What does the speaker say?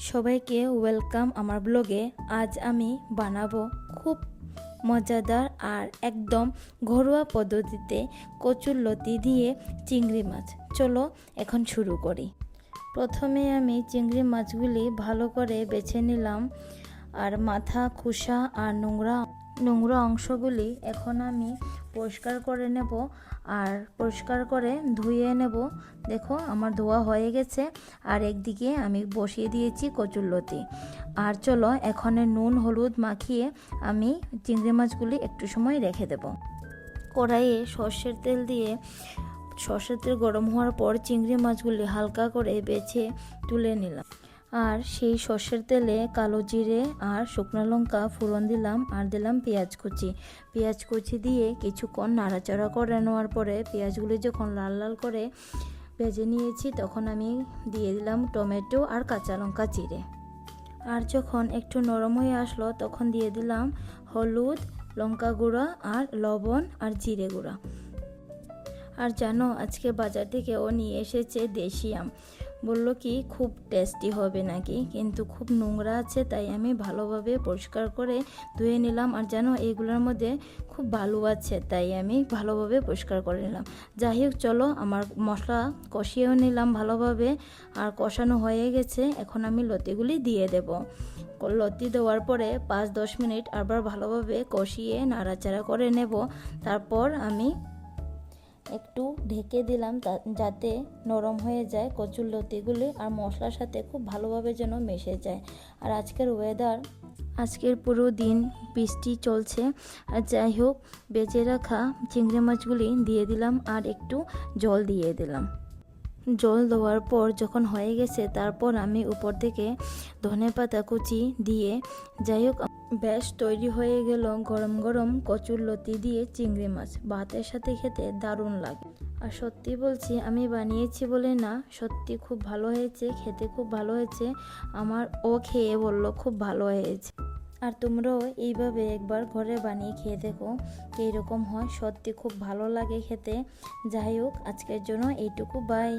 সবাইকে ওয়েলকাম আমার ব্লগে। আজ আমি বানাবো খুব মজাদার আর একদম ঘরোয়া পদ্ধতিতে কচুরলতি দিয়ে চিংড়ি মাছ। চলো এখন শুরু করি। প্রথমে আমি চিংড়ি মাছগুলি ভালো করে বেছে নিলাম, আর মাথা, খোসা আর নোংরা অংশগুলি এখন আমি পরিষ্কার করে নেব আর পরিষ্কার করে ধুয়ে নেব। দেখো আমার ধোয়া হয়ে গেছে, আর একদিকে আমি বসিয়ে দিয়েছি কচুরলতি। আর চলো এখন নুন হলুদ মাখিয়ে আমি চিংড়ি মাছগুলি একটু সময় রেখে দেব। কড়াইয়ে সর্ষের তেল দিয়ে সর্ষের তেল গরম হওয়ার পর চিংড়ি মাছগুলি হালকা করে বেছে তুলে নিলাম। আর সেই সর্ষের তেলে কালো জিরে আর শুকনো লঙ্কা ফোড়ন দিলাম, আর দিলাম পেঁয়াজ কুচি দিয়ে কিছুক্ষণ নাড়াচাড়া করে নেওয়ার পরে পেঁয়াজগুলি যখন লাল লাল করে ভেজে নিয়েছি তখন আমি দিয়ে দিলাম টমেটো আর কাঁচা লঙ্কা চিড়ে। আর যখন একটু নরম হয়ে আসলো তখন দিয়ে দিলাম হলুদ, লঙ্কা গুঁড়া আর লবণ আর জিরে গুঁড়া। আর জানো আজকে বাজার থেকেও নিয়ে এসেছে দেশি আম। বললো কি খুব টেস্টি হবে নাকি, কিন্তু খুব নোংরা আছে, তাই আমি ভালোভাবে পরিষ্কার করে ধুয়ে নিলাম। আর জানো এইগুলোর মধ্যে খুব বালু আছে, তাই আমি ভালোভাবে পরিষ্কার করে নিলাম। যাই হোক চলো আমার মশলা কষিয়েও নিলাম ভালোভাবে, আর কষানো হয়ে গেছে। এখন আমি লতিগুলি দিয়ে দেব। লতি দেওয়ার পরে 5-10 মিনিট আবার ভালোভাবে কষিয়ে নাড়াচাড়া করে নেব। তারপর আমি একটু ঢেকে দিলাম যাতে নরম হয়ে যায় কচুরলতিগুলি, আর মশলার সাথে খুব ভালোভাবে যেন মিশে যায়। আর আজকের পুরো দিন বৃষ্টি চলছে। আর যাই হোক বেজে রাখা চিংড়ি মাছগুলি দিয়ে দিলাম আর একটু জল দিয়ে দিলাম। জল দেওয়ার পর যখন হয়ে গেছে তারপর আমি উপর থেকে ধনেপাতা কুচি দিয়ে, যাই হোক বেশ তৈরি হয়ে গেল গরম গরম কচুরলতি দিয়ে চিংড়ি মাছ। ভাতের সাথে খেতে দারুণ লাগে। আর সত্যি বলছি আমি বানিয়েছি বলে না, সত্যি খুব ভালো হয়েছে, খেতে খুব ভালো হয়েছে। ও খেয়ে বললো খুব ভালো হয়েছে। আর তোমরাও এইভাবে একবার ঘরে বানিয়ে খেয়ে দেখো কীরকম হয়, সত্যি খুব ভালো লাগে খেতে। যাই হোক আজকের জন্য এইটুকু, বাই।